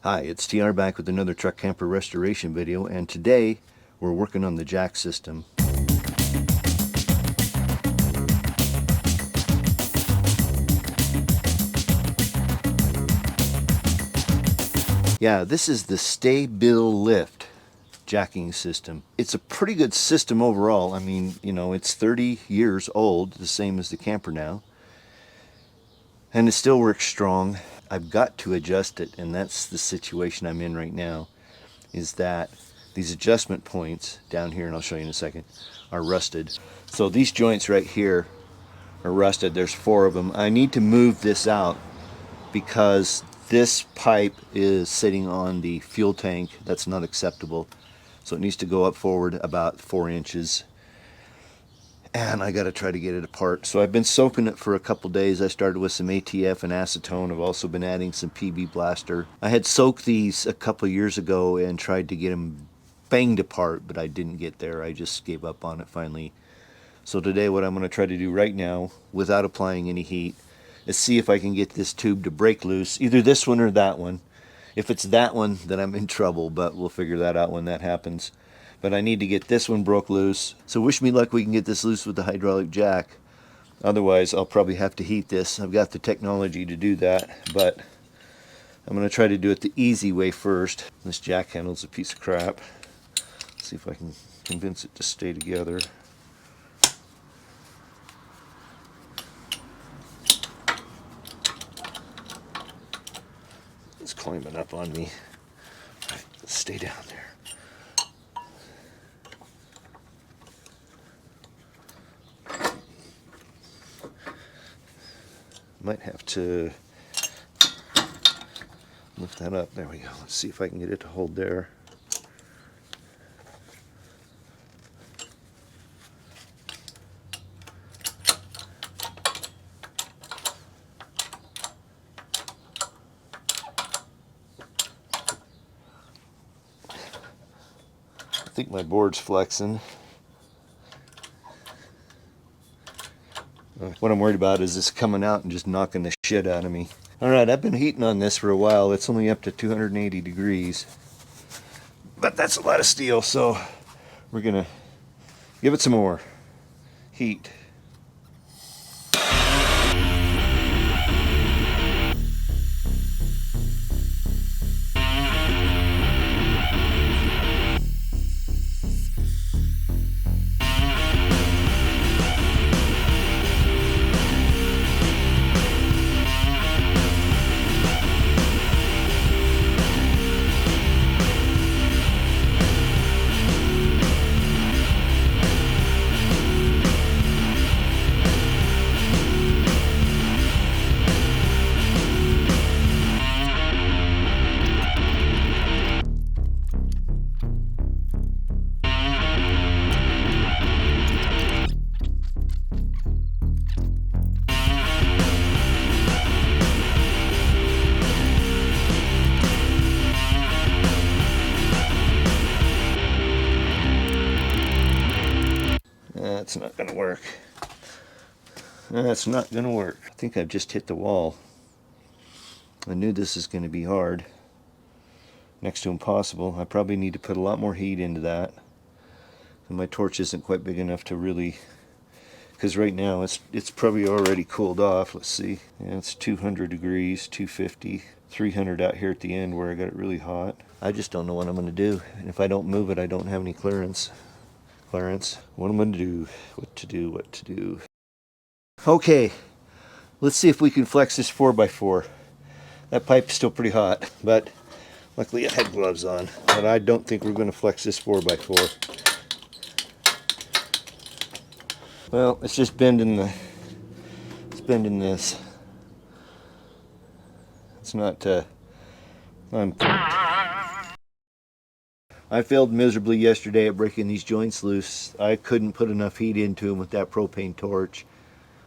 Hi, it's TR back with another truck camper restoration video, and today we're working on the jack system. Yeah, this is the Stabil Lift jacking system. It's a pretty good system overall. I mean, you know, it's 30 years old, the same as the camper now, and it still works strong. I've got to adjust it, and that's the situation I'm in right now, is that these adjustment points down here, and I'll show you in a second, are rusted. So these joints right here are rusted. There's 4 of them. I need to move this out because this pipe is sitting on the fuel tank. That's not acceptable. So it needs to go up forward about 4 inches. And I got to try to get it apart. So I've been soaking it for a couple days. I started with some ATF and acetone. I've also been adding some PB Blaster. I had soaked these a couple years ago and tried to get them banged apart, but I didn't get there. I just gave up on it finally. So today what I'm going to try to do right now, without applying any heat, is see if I can get this tube to break loose. Either this one or that one. If it's that one, then I'm in trouble, but we'll figure that out when that happens. But I need to get this one broke loose. So wish me luck we can get this loose with the hydraulic jack. Otherwise, I'll probably have to heat this. I've got the technology to do that, but I'm going to try to do it the easy way first. This jack handle's a piece of crap. Let's see if I can convince it to stay together. It's climbing up on me. All right, let's stay down there. Might have to lift that up. There we go. Let's see if I can get it to hold there. I think my board's flexing. What I'm worried about is this coming out and just knocking the shit out of me. Alright, I've been heating on this for a while. It's only up to 280 degrees. But that's a lot of steel, so we're going to give it some more heat. That's not going to work. That's not going to work. I think I've just hit the wall. I knew this is going to be hard. Next to impossible. I probably need to put a lot more heat into that. And my torch isn't quite big enough to really... Because right now it's probably already cooled off. Let's see. Yeah, it's 200 degrees, 250, 300 out here at the end where I got it really hot. I just don't know what I'm going to do. And if I don't move it, I don't have any clearance. What I'm going to do, what to do. Okay, let's see if we can flex this 4x4. That pipe's still pretty hot, but luckily I had gloves on. But I don't think we're going to flex this 4x4. Well, it's just bending this. It's not, I failed miserably yesterday at breaking these joints loose. I couldn't put enough heat into them with that propane torch.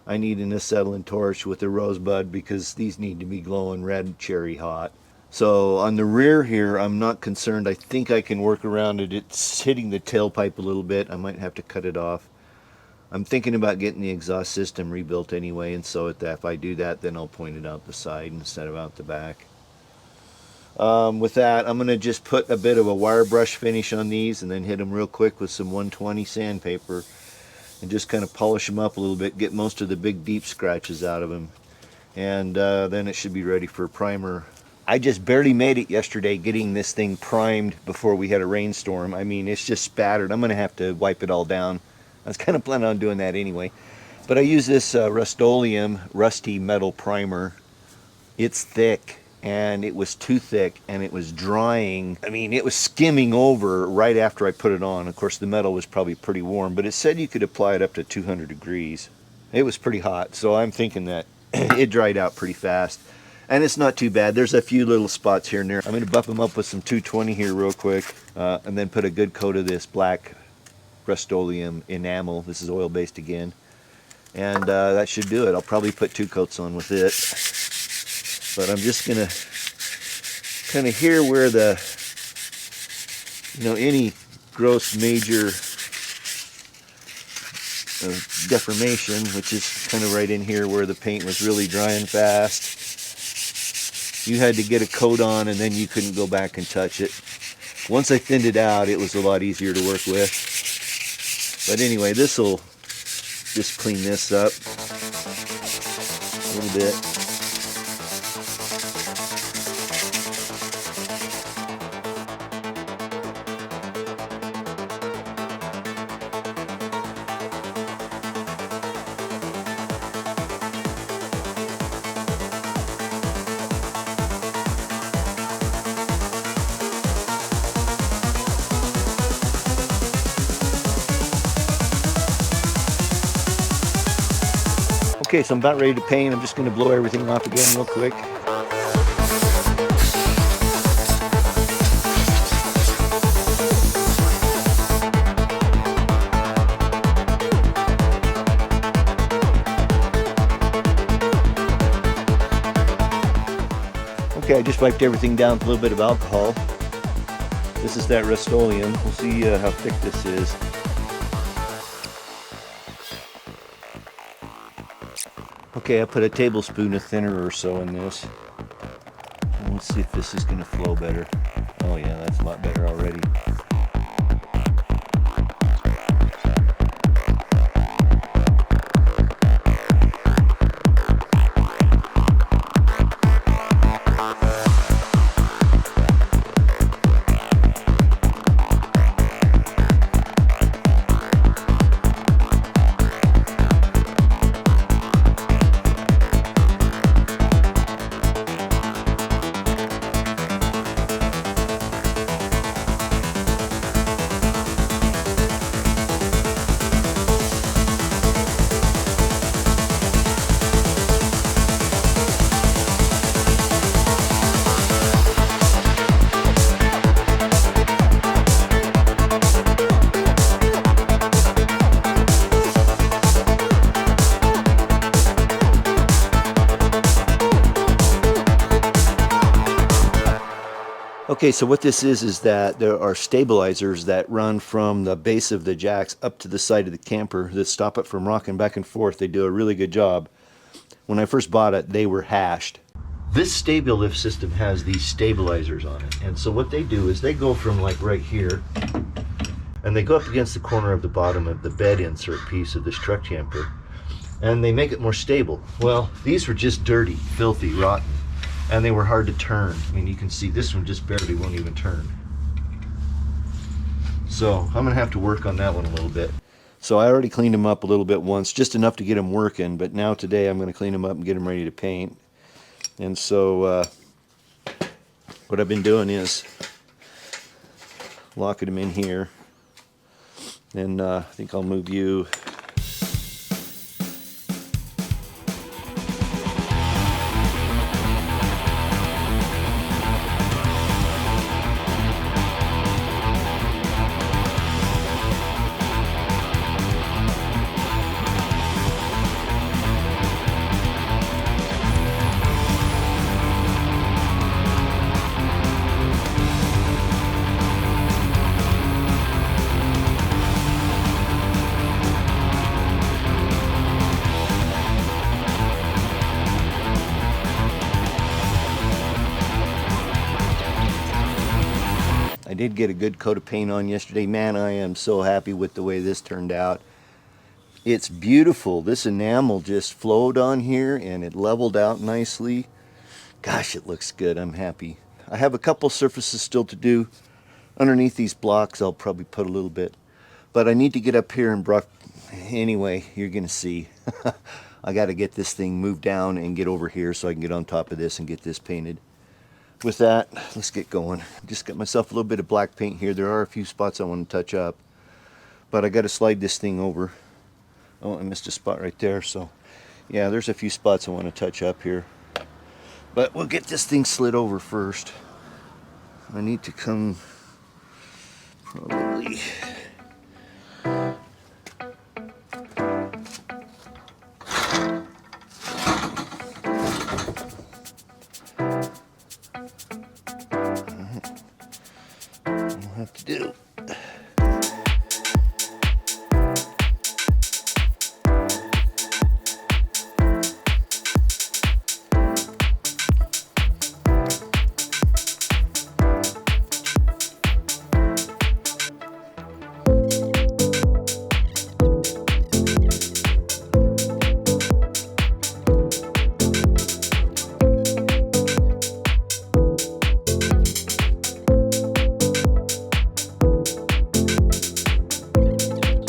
I need an acetylene torch with a rosebud because these need to be glowing red cherry hot. So on the rear here, I'm not concerned. I think I can work around it. It's hitting the tailpipe a little bit. I might have to cut it off. I'm thinking about getting the exhaust system rebuilt anyway, and so if I do that, then I'll point it out the side instead of out the back. With that, I'm going to just put a bit of a wire brush finish on these and then hit them real quick with some 120 sandpaper and just kind of polish them up a little bit, get most of the big deep scratches out of them. And then it should be ready for a primer. I just barely made it yesterday getting this thing primed before we had a rainstorm. I mean, it's just spattered. I'm going to have to wipe it all down. I was kind of planning on doing that anyway. But I use this Rust-Oleum Rusty Metal Primer. It's thick, and it was too thick, and it was drying. I mean, it was skimming over right after I put it on. Of course, the metal was probably pretty warm, but it said you could apply it up to 200 degrees. It was pretty hot, so I'm thinking that it dried out pretty fast. And it's not too bad. There's a few little spots here and there. I'm going to buff them up with some 220 here real quick, and then put a good coat of this black Rust-Oleum enamel. This is oil-based again. And that should do it. I'll probably put 2 coats on with it. But I'm just going to kind of hear where the, any gross major deformation, which is kind of right in here where the paint was really drying fast. You had to get a coat on and then you couldn't go back and touch it. Once I thinned it out, it was a lot easier to work with. But anyway, this will just clean this up a little bit. Okay, so I'm about ready to paint. I'm just going to blow everything off again real quick. Okay, I just wiped everything down with a little bit of alcohol. This is that Rust-Oleum. We'll see how thick this is. Okay, I put a tablespoon of thinner or so in this. And let's see if this is going to flow better. Oh yeah, that's a lot better already. Okay, so what this is that there are stabilizers that run from the base of the jacks up to the side of the camper that stop it from rocking back and forth. They do a really good job. When I first bought it, they were hashed. This Stabil Lift system has these stabilizers on it, and so what they do is they go from like right here, and they go up against the corner of the bottom of the bed insert piece of this truck camper, and they make it more stable. Well, these were just dirty, filthy, rotten. And they were hard to turn. I mean, you can see this one just barely won't even turn. So I'm gonna have to work on that one a little bit. So I already cleaned them up a little bit once, just enough to get them working, but now today I'm gonna clean them up and get them ready to paint. And so what I've been doing is locking them in here. And I think I'll move you. did get a good coat of paint on yesterday. Man, I am so happy with the way this turned out. It's beautiful. This enamel just flowed on here and it leveled out nicely. Gosh, it looks good. I'm happy. I have a couple surfaces still to do. Underneath these blocks, I'll probably put a little bit. But I need to get up here and anyway, you're going to see. I got to get this thing moved down and get over here so I can get on top of this and get this painted. With that, let's get going. Just got myself a little bit of black paint here. There are a few spots I want to touch up. But I got to slide this thing over. Oh, I missed a spot right there. So, yeah, there's a few spots I want to touch up here. But we'll get this thing slid over first. I need to come probably... I'll have to do.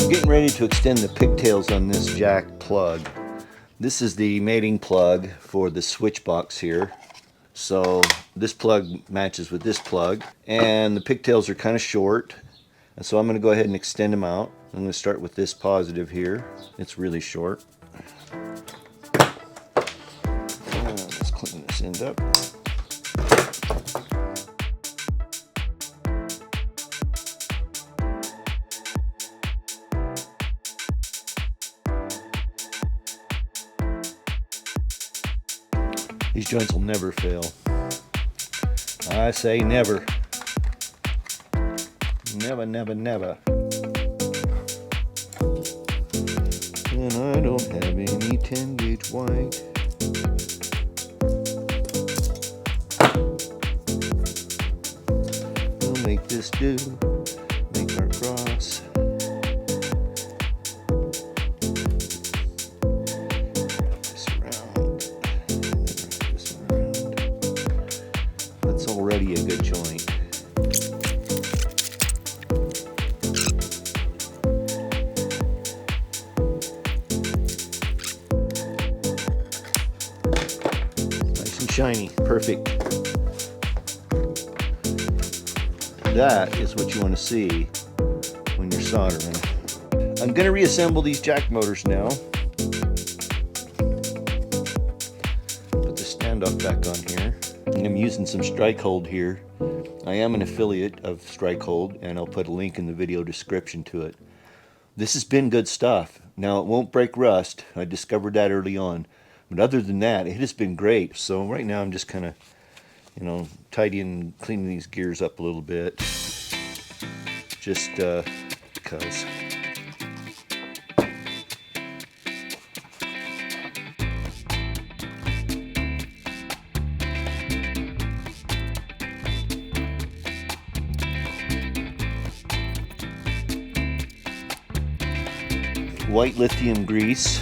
Getting ready to extend the pigtails on this jack plug. This is the mating plug for the switch box here. So this plug matches with this plug, and the pigtails are kind of short, and so I'm going to go ahead and extend them out. I'm going to start with this positive here. It's really short. Let's clean this end up. These joints will never fail. I say never. Never, never, never. And I don't have any 10 gauge white. We'll make this do. Make our cross. Already a good joint. Nice and shiny, perfect. That is what you want to see when you're soldering. I'm going to reassemble these jack motors now. Put the standoff back on here. I'm using some strike hold here. I am an affiliate of strike hold, and I'll put a link in the video description to it. This has been good stuff. Now, it won't break rust. I discovered that early on. But other than that, it has been great. So right now I'm just kind of, tidying, cleaning these gears up a little bit. Just because. White lithium grease.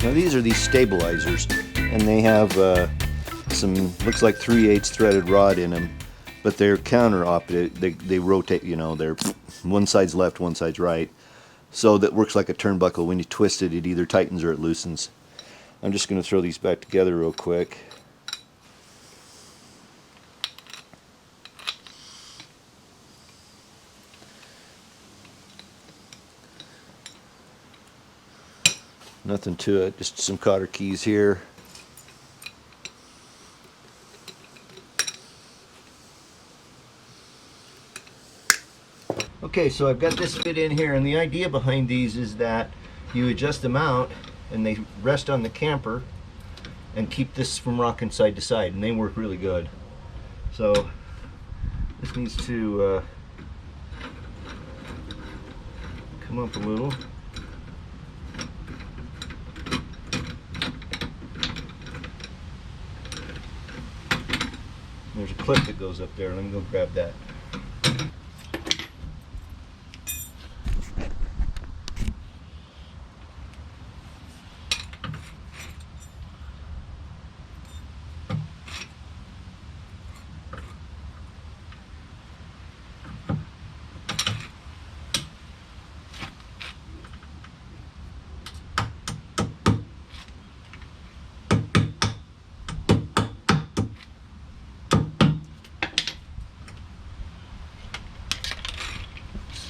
Now these are these stabilizers, and they have some, looks like 3/8 threaded rod in them, but they're counter operated. They rotate, you know, they're one side's left, one side's right. So that works like a turnbuckle. When you twist it, it either tightens or it loosens. I'm just going to throw these back together real quick. Nothing to it, just some cotter keys here. Okay, so I've got this fit in here, and the idea behind these is that you adjust them out and they rest on the camper and keep this from rocking side to side, and they work really good. So this needs to come up a little. There's a clip that goes up there. Let me go grab that.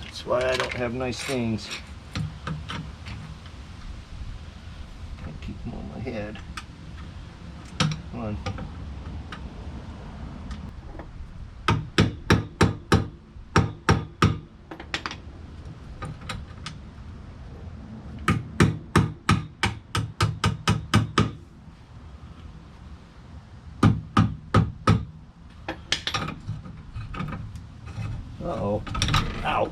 That's why I don't have nice things. Can't keep them on my head. Come on. Uh-oh. Ow.